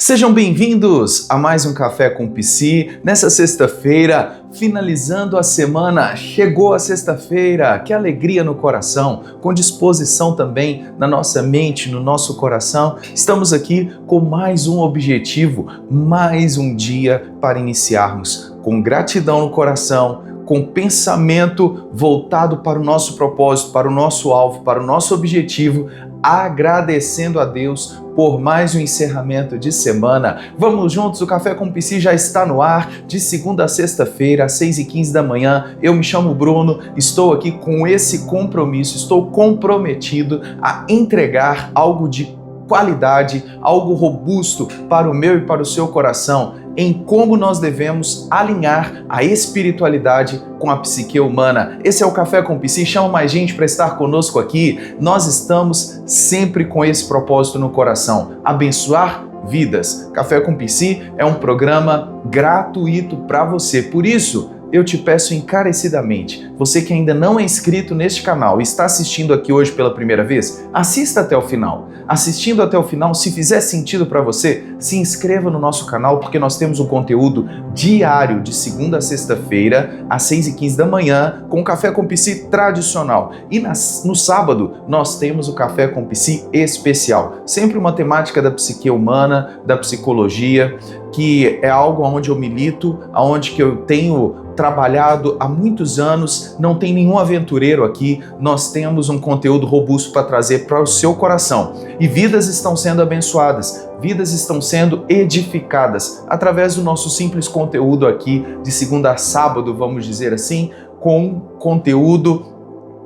Sejam bem-vindos a mais um Café com Psi. Nessa sexta-feira, finalizando a semana, chegou a sexta-feira, que alegria no coração, com disposição também na nossa mente, no nosso coração. Estamos aqui com mais um objetivo, mais um dia para iniciarmos com gratidão no coração, com pensamento voltado para o nosso propósito, para o nosso alvo, para o nosso objetivo, agradecendo a Deus por mais um encerramento de semana. Vamos juntos, o Café com Psi já está no ar, de segunda a sexta-feira, às 6h15 da manhã. Eu me chamo Bruno, estou aqui com esse compromisso, estou comprometido a entregar algo de qualidade, algo robusto para o meu e para o seu coração, em como nós devemos alinhar a espiritualidade com a psique humana. Esse é o Café com Psi, chama mais gente para estar conosco aqui. Nós estamos sempre com esse propósito no coração, abençoar vidas. Café com Psi é um programa gratuito para você, por isso eu te peço encarecidamente, você que ainda não é inscrito neste canal e está assistindo aqui hoje pela primeira vez, assista até o final. Assistindo até o final, se fizer sentido para você, se inscreva no nosso canal, porque nós temos um conteúdo diário de segunda a sexta-feira, às 6h15 da manhã, com o Café com Psi tradicional. E no sábado, nós temos o Café com Psi especial. Sempre uma temática da psique humana, da psicologia, que é algo onde eu milito, onde que eu tenho trabalhado há muitos anos, não tem nenhum aventureiro aqui, nós temos um conteúdo robusto para trazer para o seu coração. E vidas estão sendo abençoadas, vidas estão sendo edificadas através do nosso simples conteúdo aqui, de segunda a sábado, vamos dizer assim, com conteúdo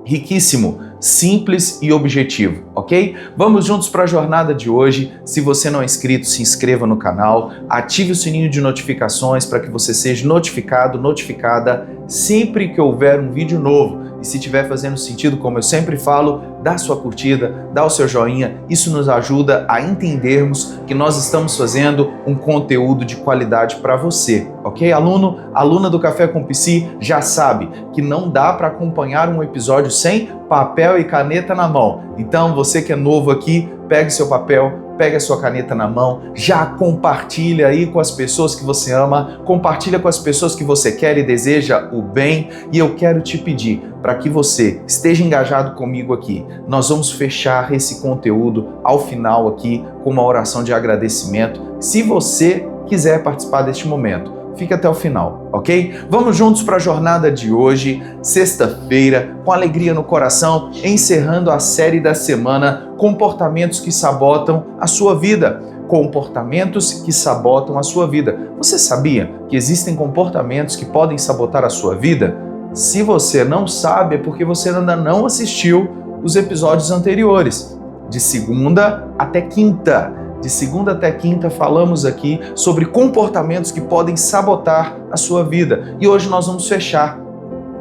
riquíssimo, simples e objetivo, ok? Vamos juntos para a jornada de hoje. Se você não é inscrito, se inscreva no canal, ative o sininho de notificações para que você seja notificado, notificada sempre que houver um vídeo novo. E se estiver fazendo sentido, como eu sempre falo, dá sua curtida, dá o seu joinha, isso nos ajuda a entendermos que nós estamos fazendo um conteúdo de qualidade para você, ok? Aluno, aluna do Café com Psi já sabe que não dá para acompanhar um episódio sem papel e caneta na mão. Então, você que é novo aqui, pegue seu papel, pegue a sua caneta na mão, já compartilha aí com as pessoas que você ama, compartilha com as pessoas que você quer e deseja o bem. E eu quero te pedir para que você esteja engajado comigo aqui. Nós vamos fechar esse conteúdo ao final aqui com uma oração de agradecimento. Se você quiser participar deste momento, fique até o final, ok? Vamos juntos para a jornada de hoje, sexta-feira, com alegria no coração, encerrando a série da semana, comportamentos que sabotam a sua vida. Comportamentos que sabotam a sua vida. Você sabia que existem comportamentos que podem sabotar a sua vida? Se você não sabe, é porque você ainda não assistiu os episódios anteriores, de segunda até quinta. De segunda até quinta falamos aqui sobre comportamentos que podem sabotar a sua vida. E hoje nós vamos fechar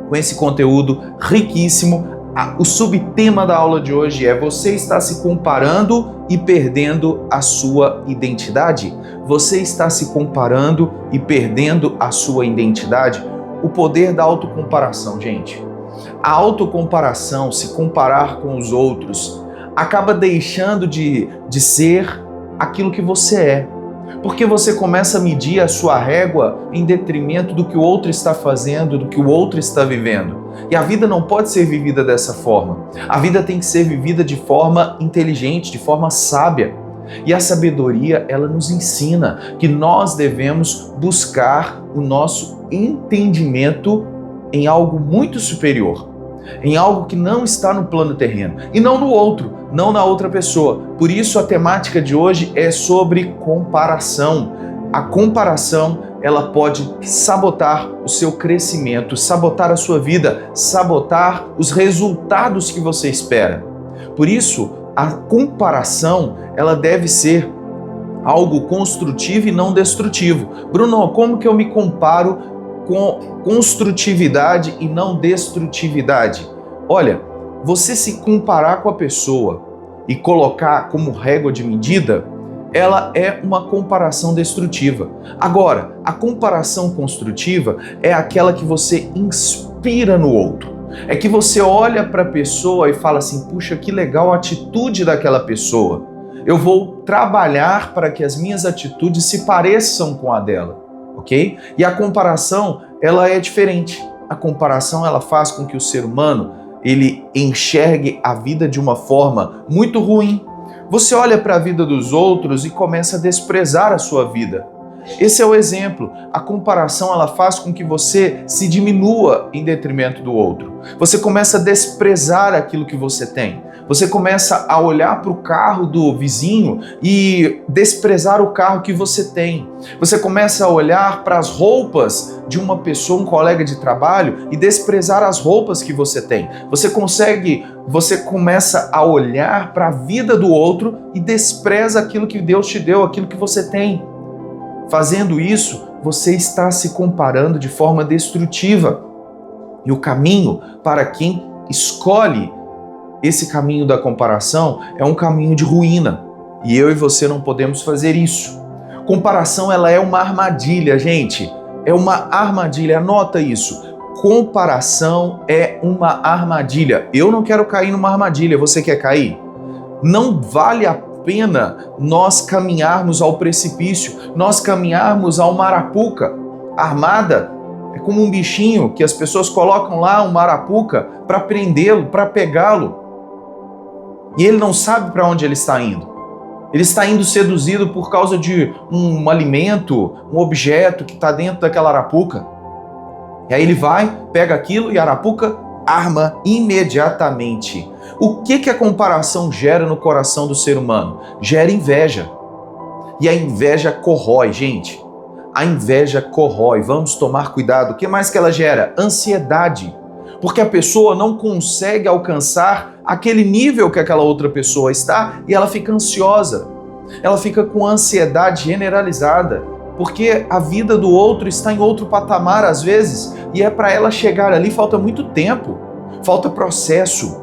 com esse conteúdo riquíssimo. O subtema da aula de hoje é: você está se comparando e perdendo a sua identidade? Você está se comparando e perdendo a sua identidade? O poder da autocomparação, gente. A autocomparação, se comparar com os outros, acaba deixando de ser aquilo que você é, porque você começa a medir a sua régua em detrimento do que o outro está fazendo, do que o outro está vivendo. E a vida não pode ser vivida dessa forma. A vida tem que ser vivida de forma inteligente, de forma sábia. E a sabedoria, ela nos ensina que nós devemos buscar o nosso entendimento em algo muito superior, em algo que não está no plano terreno e não no outro, não na outra pessoa. Por isso a temática de hoje é sobre comparação. A comparação, ela pode sabotar o seu crescimento, sabotar a sua vida, sabotar os resultados que você espera. Por isso, a comparação, ela deve ser algo construtivo e não destrutivo. Bruno, como que eu me comparo com construtividade e não destrutividade? Olha, você se comparar com a pessoa e colocar como régua de medida, ela é uma comparação destrutiva. Agora, a comparação construtiva é aquela que você inspira no outro. É que você olha para a pessoa e fala assim: puxa, que legal a atitude daquela pessoa. Eu vou trabalhar para que as minhas atitudes se pareçam com a dela, ok? E a comparação, ela é diferente. A comparação, ela faz com que o ser humano, ele enxergue a vida de uma forma muito ruim. Você olha para a vida dos outros e começa a desprezar a sua vida. Esse é o exemplo. A comparação, ela faz com que você se diminua em detrimento do outro. Você começa a desprezar aquilo que você tem. Você começa a olhar para o carro do vizinho e desprezar o carro que você tem. Você começa a olhar para as roupas de uma pessoa, um colega de trabalho, e desprezar as roupas que você tem. Você começa a olhar para a vida do outro e despreza aquilo que Deus te deu, aquilo que você tem. Fazendo isso, você está se comparando de forma destrutiva. E o caminho para quem escolhe esse caminho da comparação é um caminho de ruína. E eu e você não podemos fazer isso. Comparação, ela é uma armadilha, gente. É uma armadilha, anota isso. Comparação é uma armadilha. Eu não quero cair numa armadilha, você quer cair? Não vale a pena nós caminharmos ao precipício, nós caminharmos ao Marapuca. Armada é como um bichinho que as pessoas colocam lá, um Marapuca, para prendê-lo, para pegá-lo. E ele não sabe para onde ele está indo. Ele está indo seduzido por causa de um alimento, um objeto que está dentro daquela arapuca. E aí ele vai, pega aquilo e a arapuca arma imediatamente. O que a comparação gera no coração do ser humano? Gera inveja. E a inveja corrói, gente. A inveja corrói. Vamos tomar cuidado. O que mais que ela gera? Ansiedade. Porque a pessoa não consegue alcançar aquele nível que aquela outra pessoa está e ela fica ansiosa. Ela fica com ansiedade generalizada. Porque a vida do outro está em outro patamar às vezes e é para ela chegar ali falta muito tempo, falta processo.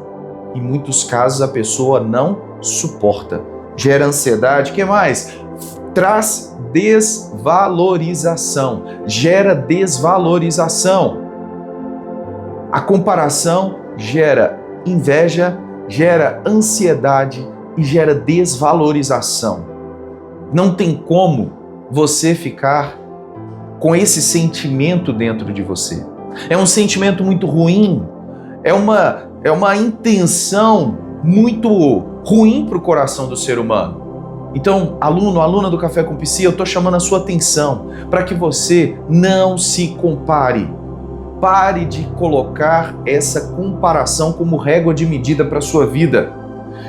Em muitos casos a pessoa não suporta. Gera ansiedade. O que mais? Traz desvalorização. Gera desvalorização. A comparação gera inveja, gera ansiedade e gera desvalorização. Não tem como você ficar com esse sentimento dentro de você. É um sentimento muito ruim, é uma intenção muito ruim para o coração do ser humano. Então, aluno, aluna do Café com Psi, eu estou chamando a sua atenção para que você não se compare. Pare de colocar essa comparação como régua de medida para a sua vida.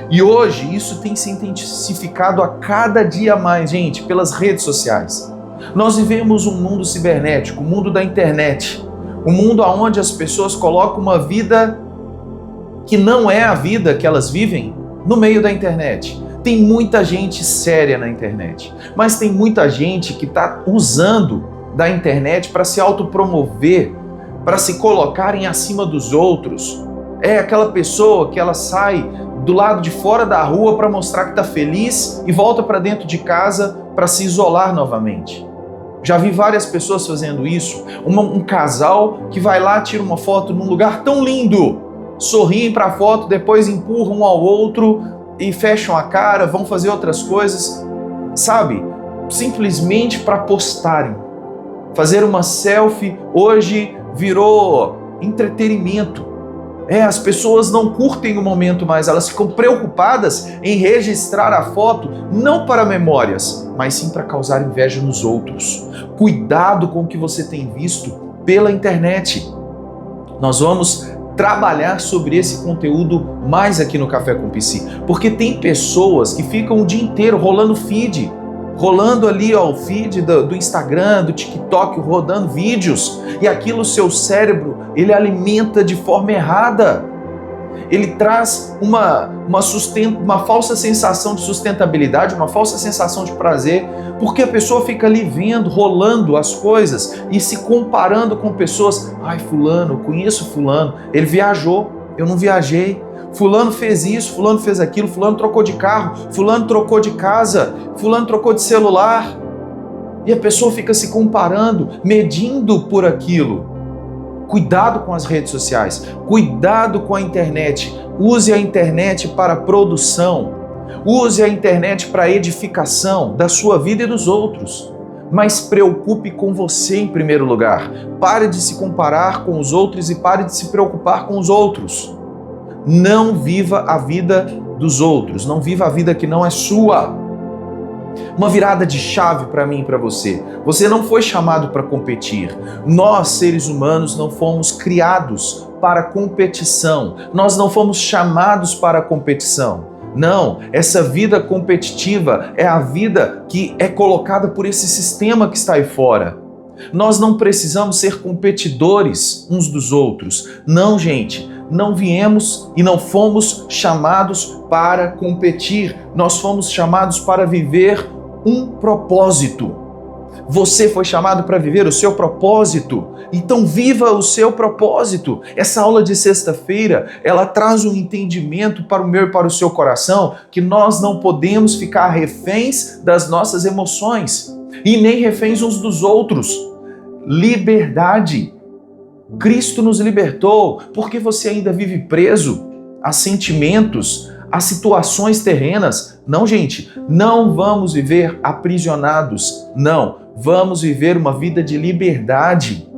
E hoje isso tem se intensificado a cada dia mais, gente, pelas redes sociais. Nós vivemos um mundo cibernético, um mundo da internet, um mundo onde as pessoas colocam uma vida que não é a vida que elas vivem no meio da internet. Tem muita gente séria na internet, mas tem muita gente que está usando da internet para se autopromover, para se colocarem acima dos outros. É aquela pessoa que ela sai do lado de fora da rua para mostrar que está feliz e volta para dentro de casa para se isolar novamente. Já vi várias pessoas fazendo isso. Um casal que vai lá, tira uma foto num lugar tão lindo, sorriem para a foto, depois empurram um ao outro e fecham a cara, vão fazer outras coisas, sabe? Simplesmente para postarem. Fazer uma selfie hoje virou entretenimento. As pessoas não curtem o momento mais, elas ficam preocupadas em registrar a foto, não para memórias, mas sim para causar inveja nos outros. Cuidado com o que você tem visto pela internet. Nós vamos trabalhar sobre esse conteúdo mais aqui no Café com Psi, porque tem pessoas que ficam o dia inteiro rolando feed, rolando ali ó, o feed do Instagram, do TikTok, rodando vídeos, e aquilo o seu cérebro, ele alimenta de forma errada. Ele traz uma falsa sensação de sustentabilidade, uma falsa sensação de prazer, porque a pessoa fica ali vendo, rolando as coisas e se comparando com pessoas. Ai, fulano, eu conheço fulano, ele viajou, eu não viajei. Fulano fez isso, fulano fez aquilo, fulano trocou de carro, fulano trocou de casa, fulano trocou de celular. E a pessoa fica se comparando, medindo por aquilo. Cuidado com as redes sociais, cuidado com a internet. Use a internet para produção. Use a internet para edificação da sua vida e dos outros. Mas preocupe com você em primeiro lugar. Pare de se comparar com os outros e pare de se preocupar com os outros. Não viva a vida dos outros, não viva a vida que não é sua. Uma virada de chave para mim e para você. Você não foi chamado para competir. Nós, seres humanos, não fomos criados para competição. Nós não fomos chamados para a competição. Não, essa vida competitiva é a vida que é colocada por esse sistema que está aí fora. Nós não precisamos ser competidores uns dos outros. Não, gente, não viemos e não fomos chamados para competir. Nós fomos chamados para viver um propósito. Você foi chamado para viver o seu propósito, então viva o seu propósito. Essa aula de sexta-feira, ela traz um entendimento para o meu e para o seu coração que nós não podemos ficar reféns das nossas emoções e nem reféns uns dos outros. Liberdade. Cristo nos libertou. Porque você ainda vive preso a sentimentos, a situações terrenas? Não, gente, não vamos viver aprisionados. Não. Vamos viver uma vida de liberdade.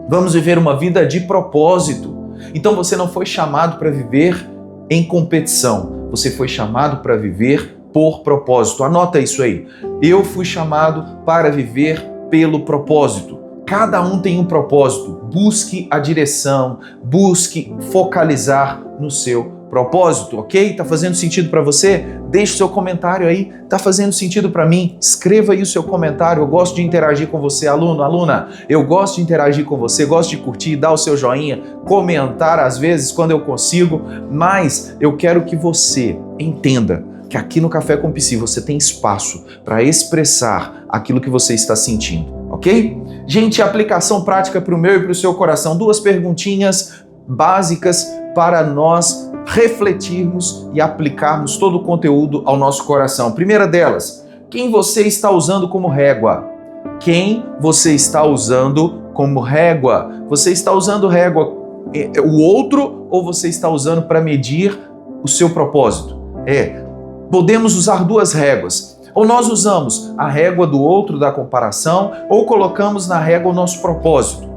Vamos viver uma vida de propósito. Então você não foi chamado para viver em competição. Você foi chamado para viver por propósito. Anota isso aí. Eu fui chamado para viver pelo propósito. Cada um tem um propósito. Busque a direção, busque focalizar no seu propósito, ok? Tá fazendo sentido para você? Deixe seu comentário aí. Tá fazendo sentido para mim? Escreva aí o seu comentário. Eu gosto de interagir com você, aluno, aluna. Eu gosto de interagir com você, gosto de curtir, dar o seu joinha, comentar às vezes quando eu consigo, mas eu quero que você entenda que aqui no Café com Psi você tem espaço para expressar aquilo que você está sentindo, ok? Gente, aplicação prática para o meu e para o seu coração. 2 perguntinhas básicas para nós refletirmos e aplicarmos todo o conteúdo ao nosso coração. Primeira delas, quem você está usando como régua? Quem você está usando como régua? Você está usando régua o outro ou você está usando para medir o seu propósito? Podemos usar 2 réguas. Ou nós usamos a régua do outro, da comparação, ou colocamos na régua o nosso propósito,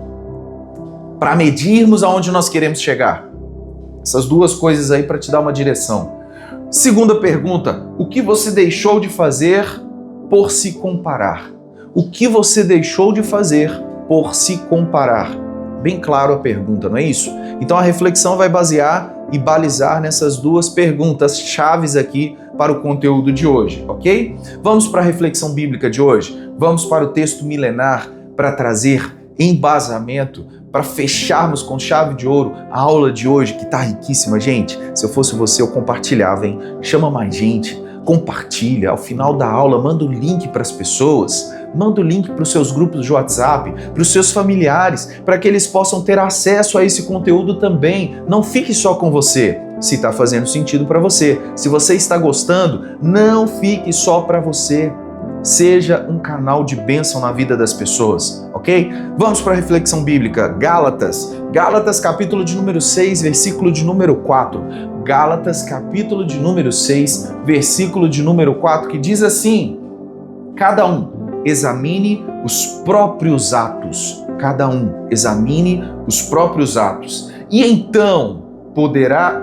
para medirmos aonde nós queremos chegar. Essas 2 coisas aí para te dar uma direção. Segunda pergunta, o que você deixou de fazer por se comparar? O que você deixou de fazer por se comparar? Bem claro a pergunta, não é isso? Então a reflexão vai basear e balizar nessas 2 perguntas chaves aqui para o conteúdo de hoje, ok? Vamos para a reflexão bíblica de hoje? Vamos para o texto milenar para trazer embasamento, para fecharmos com chave de ouro a aula de hoje, que está riquíssima, gente. Se eu fosse você, eu compartilhava, hein? Chama mais gente, compartilha. Ao final da aula, manda o link para as pessoas, manda o link para os seus grupos de WhatsApp, para os seus familiares, para que eles possam ter acesso a esse conteúdo também. Não fique só com você. Se está fazendo sentido para você, se você está gostando, não fique só para você. Seja um canal de bênção na vida das pessoas, ok? Vamos para a reflexão bíblica. Gálatas capítulo de número 6, versículo de número 4. Gálatas capítulo de número 6, versículo de número 4, que diz assim: cada um examine os próprios atos. Cada um examine os próprios atos. E então poderá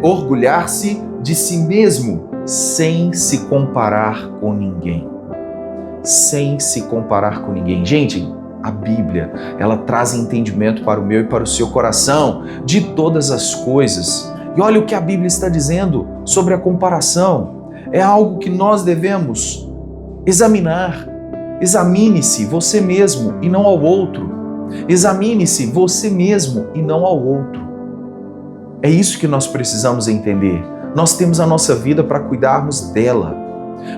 orgulhar-se de si mesmo sem se comparar com ninguém. Sem se comparar com ninguém. Gente, a Bíblia, ela traz entendimento para o meu e para o seu coração de todas as coisas. E olha o que a Bíblia está dizendo sobre a comparação. É algo que nós devemos examinar. Examine-se você mesmo e não ao outro. Examine-se você mesmo e não ao outro. É isso que nós precisamos entender. Nós temos a nossa vida para cuidarmos dela.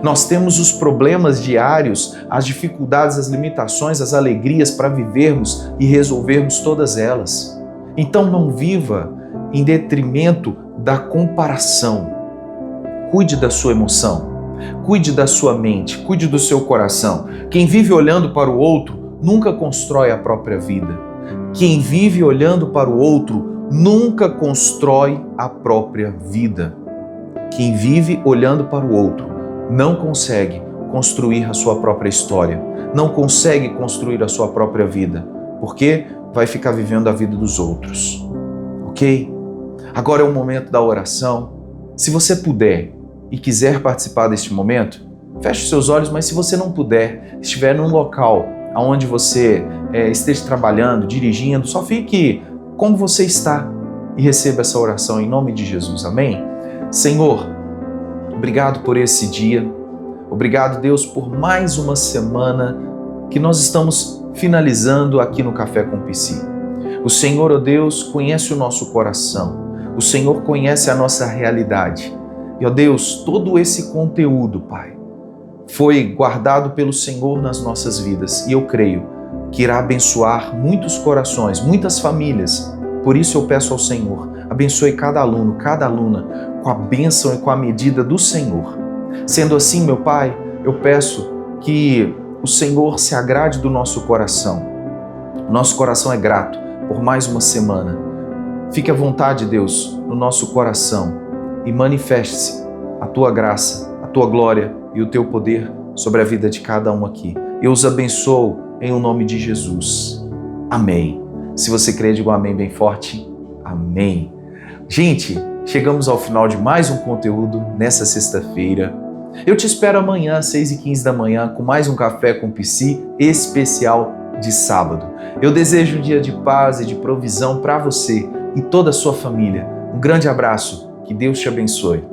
Nós temos os problemas diários, as dificuldades, as limitações, as alegrias para vivermos e resolvermos todas elas. Então não viva em detrimento da comparação. Cuide da sua emoção, cuide da sua mente, cuide do seu coração. Quem vive olhando para o outro nunca constrói a própria vida. Quem vive olhando para o outro nunca constrói a própria vida. Quem vive olhando para o outro não consegue construir a sua própria história, não consegue construir a sua própria vida, porque vai ficar vivendo a vida dos outros, ok? Agora é o momento da oração. Se você puder e quiser participar deste momento, feche seus olhos, mas se você não puder, estiver num local onde você esteja trabalhando, dirigindo, só fique como você está e receba essa oração em nome de Jesus, amém? Senhor, obrigado por esse dia, obrigado, Deus, por mais uma semana que nós estamos finalizando aqui no Café com Psi. O Senhor, ó Deus, conhece o nosso coração, o Senhor conhece a nossa realidade. E, ó Deus, todo esse conteúdo, Pai, foi guardado pelo Senhor nas nossas vidas e eu creio que irá abençoar muitos corações, muitas famílias. Por isso eu peço ao Senhor, abençoe cada aluno, cada aluna com a bênção e com a medida do Senhor. Sendo assim, meu Pai, eu peço que o Senhor se agrade do nosso coração. Nosso coração é grato por mais uma semana. Fique à vontade, Deus, no nosso coração e manifeste-se a Tua graça, a Tua glória e o Teu poder sobre a vida de cada um aqui. Eu os abençoo em o nome de Jesus. Amém. Se você crê, diga um amém bem forte. Amém. Gente, chegamos ao final de mais um conteúdo nessa sexta-feira. Eu te espero amanhã, às 6h15 da manhã, com mais um Café com Psi especial de sábado. Eu desejo um dia de paz e de provisão para você e toda a sua família. Um grande abraço. Que Deus te abençoe.